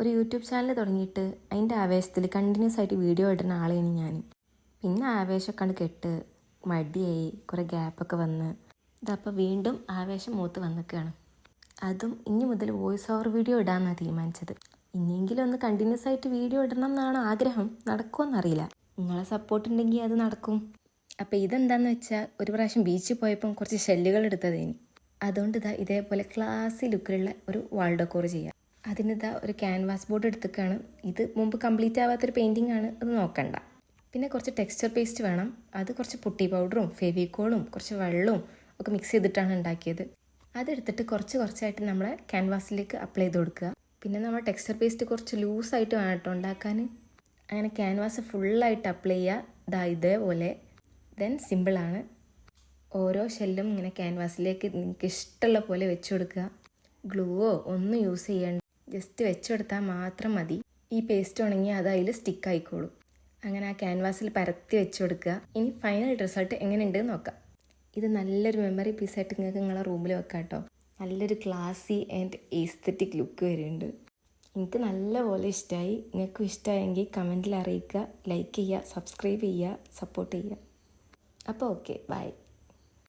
ഒരു YouTube channel തുടങ്ങിയിട്ട് അതിൻ്റെ ആവേശത്തിൽ കണ്ടിന്യൂസ് ആയിട്ട് വീഡിയോ ഇടുന്ന ആളെയാണ് ഞാൻ. പിന്നെ ആവേശമൊക്കെ കണ്ട് കെട്ട് മടിയായി, കുറേ ഗ്യാപ്പൊക്കെ വന്ന് ഇതപ്പോൾ വീണ്ടും ആവേശം മൂത്ത് വന്നിക്കുകയാണ്. അതും ഇനി മുതൽ വോയിസ് ഓവർ വീഡിയോ ഇടാമെന്നാണ് തീരുമാനിച്ചത്. ഇനിയെങ്കിലും ഒന്ന് കണ്ടിന്യൂസ് ആയിട്ട് വീഡിയോ ഇടണം എന്നാണ് ആഗ്രഹം. നടക്കുമെന്നറിയില്ല. നിങ്ങളെ സപ്പോർട്ട് ഉണ്ടെങ്കിൽ അത് നടക്കും. അപ്പോൾ ഇതെന്താണെന്ന് വെച്ചാൽ, ഒരു പ്രാവശ്യം ബീച്ചിൽ പോയപ്പം കുറച്ച് ഷെല്ലുകൾ എടുത്തതേനി. അതുകൊണ്ട് ഇതേപോലെ ക്ലാസി ലുക്കിലുള്ള ഒരു വാൾ ഡെക്കോർ ചെയ്യാം. അതിനിതാ ഒരു ക്യാൻവാസ് ബോർഡ് എടുത്തേക്കാണ്. ഇത് മുമ്പ് കംപ്ലീറ്റ് ആവാത്തൊരു പെയിൻറ്റിംഗ് ആണ്, അത് നോക്കണ്ട. പിന്നെ കുറച്ച് ടെക്സ്ചർ പേസ്റ്റ് വേണം. അത് കുറച്ച് പുട്ടി പൗഡറും ഫെവിക്കോളും കുറച്ച് വെള്ളവും ഒക്കെ മിക്സ് ചെയ്തിട്ടാണ് ഉണ്ടാക്കിയത്. അതെടുത്തിട്ട് കുറച്ചായിട്ട് നമ്മളെ ക്യാൻവാസിലേക്ക് അപ്ലൈ ചെയ്ത് കൊടുക്കുക. പിന്നെ നമ്മൾ ടെക്സ്ചർ പേസ്റ്റ് കുറച്ച് ലൂസായിട്ട് വേണം കേട്ടോ ഉണ്ടാക്കാൻ. അങ്ങനെ ക്യാൻവാസ് ഫുള്ളായിട്ട് അപ്ലൈ ചെയ്യുക. ഇതേപോലെ. ദെൻ സിമ്പിളാണ്. ഓരോ ഷെല്ലും ഇങ്ങനെ ക്യാൻവാസിലേക്ക് നിങ്ങൾക്ക് ഇഷ്ടമുള്ള പോലെ വെച്ച് കൊടുക്കുക. ഗ്ലൂവോ ഒന്നും യൂസ് ചെയ്യണ്ട, ജസ്റ്റ് വെച്ച് കൊടുത്താൽ മാത്രം മതി. ഈ പേസ്റ്റ് ഉണങ്ങി അത് അതിൽ സ്റ്റിക്ക് ആയിക്കോളും. അങ്ങനെ ആ ക്യാൻവാസിൽ പരത്തി വെച്ച് കൊടുക്കുക. ഇനി ഫൈനൽ റിസൾട്ട് എങ്ങനെയുണ്ട് നോക്കാം. ഇത് നല്ലൊരു മെമ്മറി പീസായിട്ട് നിങ്ങൾക്ക് നിങ്ങളെ റൂമിൽ വെക്കാം കേട്ടോ. നല്ലൊരു ക്ലാസി ആൻഡ് എസ്തെറ്റിക് ലുക്ക് വരുന്നുണ്ട്. എനിക്ക് നല്ലപോലെ ഇഷ്ടമായി. നിങ്ങൾക്കും ഇഷ്ടമായെങ്കിൽ കമൻറ്റിൽ അറിയിക്കുക, ലൈക്ക് ചെയ്യുക, സബ്സ്ക്രൈബ് ചെയ്യുക, സപ്പോർട്ട് ചെയ്യുക. അപ്പോൾ ഓക്കെ, ബൈ.